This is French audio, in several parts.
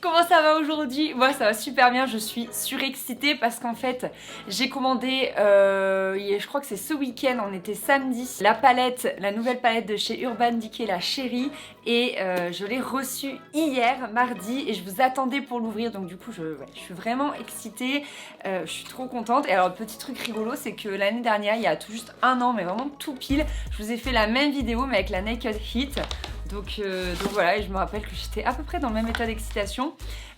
Comment ça va aujourd'hui? Moi ça va super bien, je suis surexcitée parce qu'en fait j'ai commandé, je crois que c'est ce week-end, on était samedi, la palette, la nouvelle palette de chez Urban Decay, la chérie, et je l'ai reçue hier, mardi, et je vous attendais pour l'ouvrir, donc du coup je suis vraiment excitée, je suis trop contente. Et alors le petit truc rigolo, c'est que l'année dernière, il y a tout juste un an, mais vraiment tout pile, je vous ai fait la même vidéo mais avec la Naked Heat. Donc voilà, et je me rappelle que j'étais à peu près dans le même état d'excitation.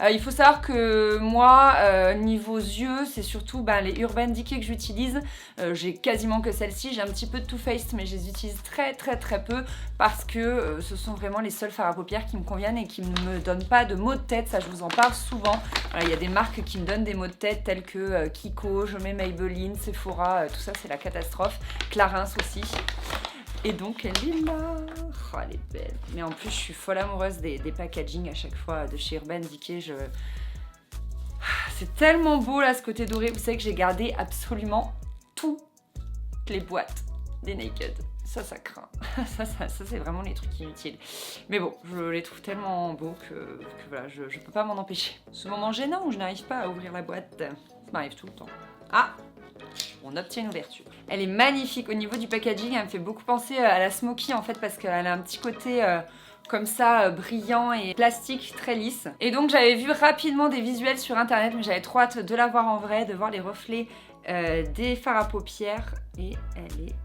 Il faut savoir que moi, niveau yeux, c'est surtout les Urban Decay que j'utilise. J'ai quasiment que celle-ci. J'ai un petit peu de Too Faced, mais je les utilise très peu parce que ce sont vraiment les seuls fards à paupières qui me conviennent et qui ne me donnent pas de maux de tête. Ça, je vous en parle souvent. Voilà, il y a des marques qui me donnent des maux de tête telles que Kiko, je mets Maybelline, Sephora, tout ça c'est la catastrophe. Clarins aussi. Et donc elle est là, oh, elle est belle. Mais en plus je suis folle amoureuse des packaging à chaque fois de chez Urban Decay. C'est tellement beau là ce côté doré. Vous savez que j'ai gardé absolument toutes les boîtes des Naked. Ça craint. Ça c'est vraiment les trucs inutiles. Mais bon, je les trouve tellement beaux que voilà, je peux pas m'en empêcher. Ce moment gênant où je n'arrive pas à ouvrir la boîte, ça m'arrive tout le temps. Ah, on obtient une ouverture. Elle est magnifique au niveau du packaging, elle me fait beaucoup penser à la Smoky en fait parce qu'elle a un petit côté comme ça brillant et plastique, très lisse. Et donc j'avais vu rapidement des visuels sur internet, mais j'avais trop hâte de la voir en vrai, de voir les reflets des fards à paupières, et elle est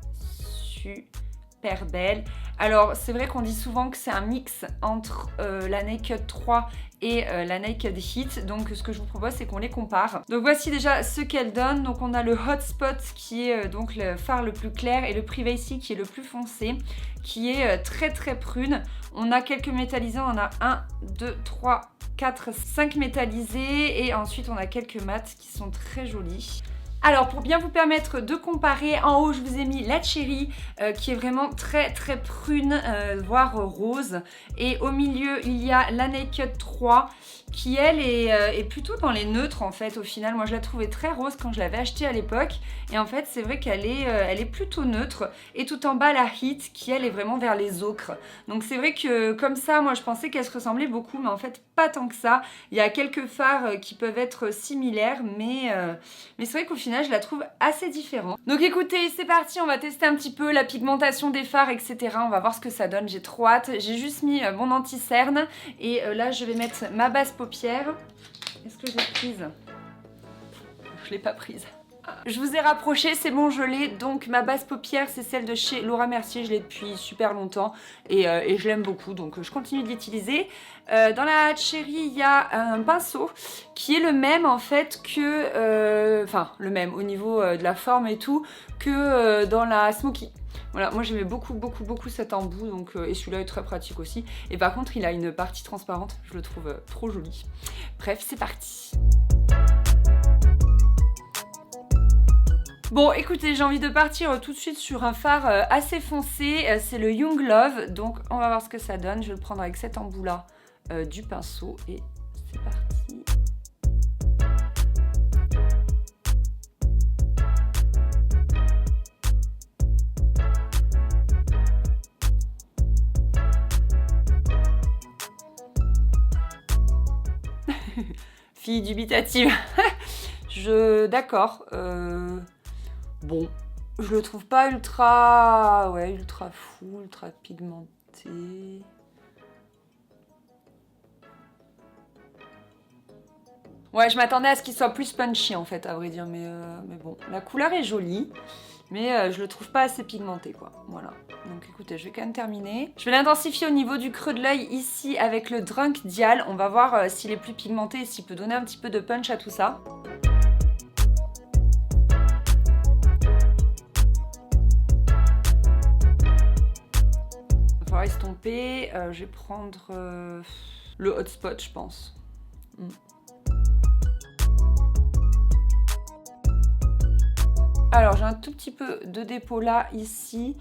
super belle. Alors c'est vrai qu'on dit souvent que c'est un mix entre la Naked 3 et la Naked Heat, donc ce que je vous propose c'est qu'on les compare. Donc voici déjà ce qu'elle donne. Donc on a le Hotspot qui est donc le fard le plus clair, et le Privacy qui est le plus foncé, qui est très prune. On a quelques métallisés, on en a 1, 2, 3, 4, 5 métallisés, et ensuite on a quelques mats qui sont très jolis. Alors pour bien vous permettre de comparer, en haut je vous ai mis la Cherry qui est vraiment très prune, voire rose, et au milieu il y a la Naked 3 qui elle est plutôt dans les neutres en fait. Au final moi je la trouvais très rose quand je l'avais achetée à l'époque, et en fait c'est vrai qu'elle est plutôt neutre, et tout en bas la Heat qui elle est vraiment vers les ocres. Donc c'est vrai que comme ça moi je pensais qu'elle se ressemblait beaucoup, mais en fait pas tant que ça. Il y a quelques fards qui peuvent être similaires, mais c'est vrai qu'au final je la trouve assez différente. Donc écoutez, c'est parti, on va tester un petit peu la pigmentation des fards, etc. On va voir ce que ça donne, j'ai trop hâte. J'ai juste mis mon anti-cerne, et là je vais mettre ma base paupière. Est-ce que je l'ai prise? Je l'ai pas prise. Je vous ai rapproché, c'est bon, je l'ai. Donc ma base paupière, c'est celle de chez Laura Mercier, je l'ai depuis super longtemps, et je l'aime beaucoup, donc je continue de l'utiliser. Dans la Cherry, il y a un pinceau qui est le même en fait que, enfin le même au niveau de la forme et tout, que dans la Smoky. Voilà, moi j'aimais beaucoup cet embout, donc, et celui-là est très pratique aussi. Et par contre il a une partie transparente, je le trouve trop joli. Bref, c'est parti. Bon écoutez, j'ai envie de partir tout de suite sur un fard assez foncé, c'est le Young Love, donc on va voir ce que ça donne. Je vais le prendre avec cet embout là du pinceau, et c'est parti. Fille dubitative. D'accord. Bon, je le trouve pas ultra fou, ultra pigmenté. Ouais, je m'attendais à ce qu'il soit plus punchy en fait, à vrai dire, mais bon, la couleur est jolie, mais je le trouve pas assez pigmenté quoi, voilà. Donc écoutez, je vais quand même terminer. Je vais l'intensifier au niveau du creux de l'œil ici avec le Drunk Dial. On va voir s'il est plus pigmenté et s'il peut donner un petit peu de punch à tout ça. On va estomper. Je vais prendre le Hotspot, je pense. Alors j'ai un tout petit peu de dépôt là, ici.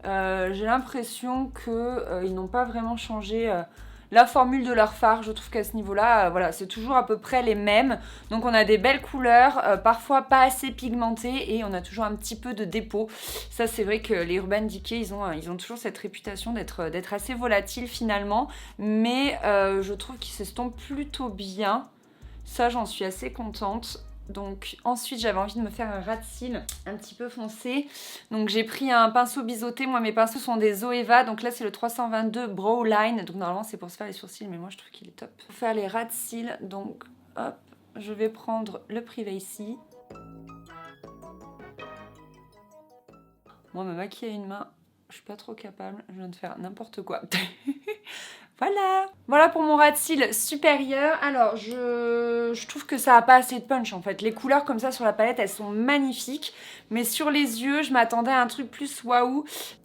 J'ai l'impression qu'ils n'ont pas vraiment changé la formule de leur fard. Je trouve qu'à ce niveau-là, voilà, c'est toujours à peu près les mêmes. Donc on a des belles couleurs, parfois pas assez pigmentées et on a toujours un petit peu de dépôt. Ça c'est vrai que les Urban Decay, ils ont toujours cette réputation d'être assez volatiles finalement. Mais je trouve qu'ils s'estompent plutôt bien. Ça j'en suis assez contente. Donc ensuite j'avais envie de me faire un ras de cils un petit peu foncé. Donc j'ai pris un pinceau biseauté. Moi mes pinceaux sont des Zoeva. Donc là c'est le 322 Brow Line. Donc normalement c'est pour se faire les sourcils, mais moi je trouve qu'il est top. Pour faire les ras de cils, donc hop, je vais prendre le Privacy. Moi me maquiller à une main, je suis pas trop capable. Je viens de faire n'importe quoi. Voilà pour mon ras de cils supérieur. Alors je trouve que ça a pas assez de punch en fait. Les couleurs comme ça sur la palette elles sont magnifiques, mais sur les yeux je m'attendais à un truc plus waouh.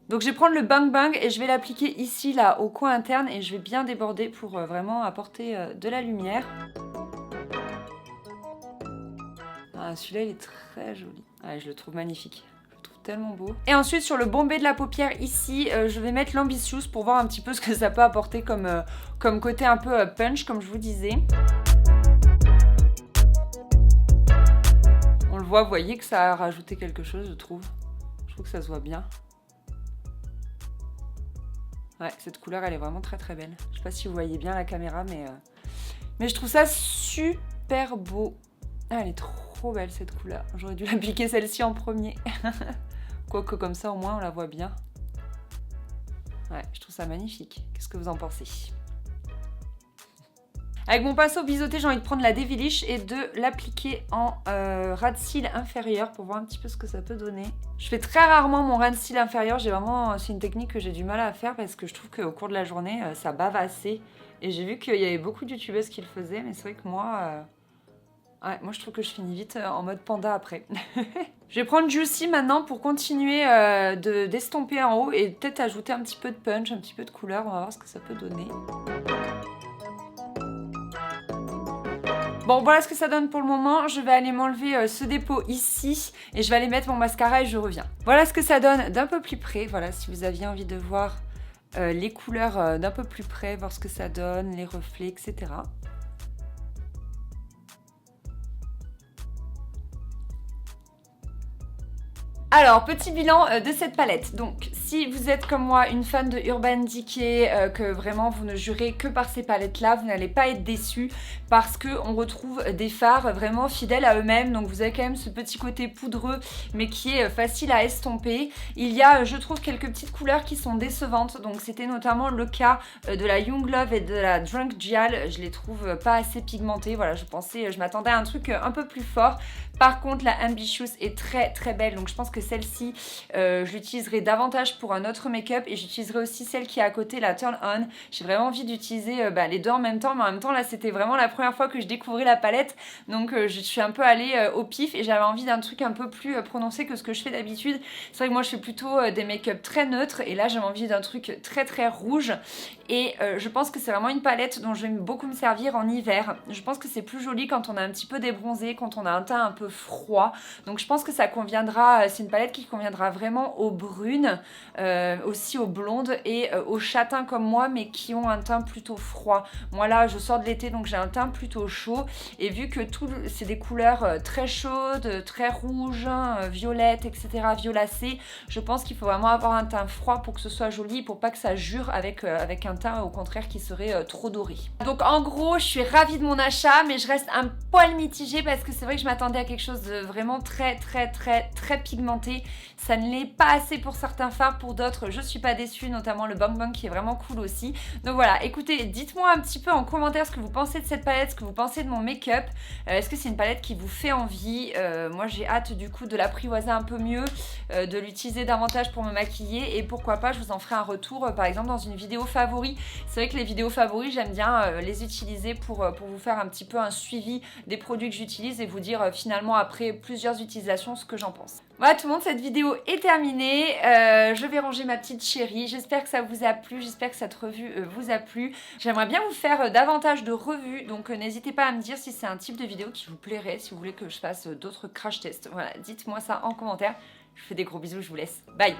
Donc je vais prendre le Bang Bang et je vais l'appliquer ici là au coin interne et je vais bien déborder pour vraiment apporter de la lumière. Ah, celui-là il est très joli. Ah, je le trouve magnifique. Tellement beau. Et ensuite sur le bombé de la paupière ici, je vais mettre l'Ambitious pour voir un petit peu ce que ça peut apporter comme côté un peu punch comme je vous disais. On le voit, vous voyez que ça a rajouté quelque chose je trouve. Je trouve que ça se voit bien. Ouais, cette couleur elle est vraiment très très belle. Je sais pas si vous voyez bien la caméra mais je trouve ça super beau. Ah, elle est trop belle cette couleur. J'aurais dû l'appliquer celle-ci en premier. Quoique comme ça au moins on la voit bien. Ouais, je trouve ça magnifique. Qu'est-ce que vous en pensez? Avec mon pinceau biseauté, j'ai envie de prendre la Devilish et de l'appliquer en ras de cils inférieur pour voir un petit peu ce que ça peut donner. Je fais très rarement mon ras de cils inférieur. C'est une technique que j'ai du mal à faire parce que je trouve qu'au cours de la journée, ça bave assez. Et j'ai vu qu'il y avait beaucoup de youtubeuses qui le faisaient, mais c'est vrai que moi... Ouais, moi je trouve que je finis vite en mode panda après. Je vais prendre Juicy maintenant pour continuer d'estomper en haut et peut-être ajouter un petit peu de punch, un petit peu de couleur. On va voir ce que ça peut donner. Bon, voilà ce que ça donne pour le moment. Je vais aller m'enlever ce dépôt ici et je vais aller mettre mon mascara et je reviens. Voilà ce que ça donne d'un peu plus près. Voilà, si vous aviez envie de voir les couleurs d'un peu plus près, voir ce que ça donne, les reflets, etc. Alors, petit bilan de cette palette. Donc, si vous êtes comme moi une fan de Urban Decay, que vraiment vous ne jurez que par ces palettes-là, vous n'allez pas être déçus parce qu'on retrouve des fards vraiment fidèles à eux-mêmes. Donc, vous avez quand même ce petit côté poudreux, mais qui est facile à estomper. Il y a, je trouve, quelques petites couleurs qui sont décevantes. Donc, c'était notamment le cas de la Young Love et de la Drunk Gial. Je les trouve pas assez pigmentées. Voilà, je m'attendais à un truc un peu plus fort. Par contre, la Ambitious est très très belle, donc je pense que celle-ci, je l'utiliserai davantage pour un autre make-up et j'utiliserai aussi celle qui est à côté, la Turn On. J'ai vraiment envie d'utiliser les deux en même temps, mais en même temps là c'était vraiment la première fois que je découvrais la palette, donc je suis un peu allée au pif et j'avais envie d'un truc un peu plus prononcé que ce que je fais d'habitude. C'est vrai que moi je fais plutôt des make-up très neutres et là j'avais envie d'un truc très très rouge et je pense que c'est vraiment une palette dont je vais beaucoup me servir en hiver. Je pense que c'est plus joli quand on a un petit peu débronzé, quand on a un teint un peu froid, donc je pense que ça conviendra, c'est une palette qui conviendra vraiment aux brunes, aussi aux blondes et aux châtains comme moi mais qui ont un teint plutôt froid. Moi là je sors de l'été donc j'ai un teint plutôt chaud et vu que c'est des couleurs très chaudes, très rouges, violettes, etc., violacées, je pense qu'il faut vraiment avoir un teint froid pour que ce soit joli, pour pas que ça jure avec un teint au contraire qui serait trop doré. Donc en gros je suis ravie de mon achat mais je reste un poil mitigée parce que c'est vrai que je m'attendais à quelque chose de vraiment très pigmenté. Ça ne l'est pas assez pour certains fards, pour d'autres je suis pas déçue, notamment le Bang Bang qui est vraiment cool aussi. Donc voilà, écoutez, dites-moi un petit peu en commentaire ce que vous pensez de cette palette, ce que vous pensez de mon make-up. Est-ce que c'est une palette qui vous fait envie? Moi j'ai hâte du coup de l'apprivoiser un peu mieux, de l'utiliser davantage pour me maquiller et pourquoi pas je vous en ferai un retour par exemple dans une vidéo favori. C'est vrai que les vidéos favoris j'aime bien les utiliser pour vous faire un petit peu un suivi des produits que j'utilise et vous dire finalement après plusieurs utilisations ce que j'en pense. Voilà tout le monde, cette vidéo est terminée. Je vais ranger ma petite chérie. J'espère que ça vous a plu, j'espère que cette revue vous a plu. J'aimerais bien vous faire davantage de revues, donc n'hésitez pas à me dire si c'est un type de vidéo qui vous plairait, si vous voulez que je fasse d'autres crash tests. Voilà, dites-moi ça en commentaire. Je vous fais des gros bisous, je vous laisse. Bye!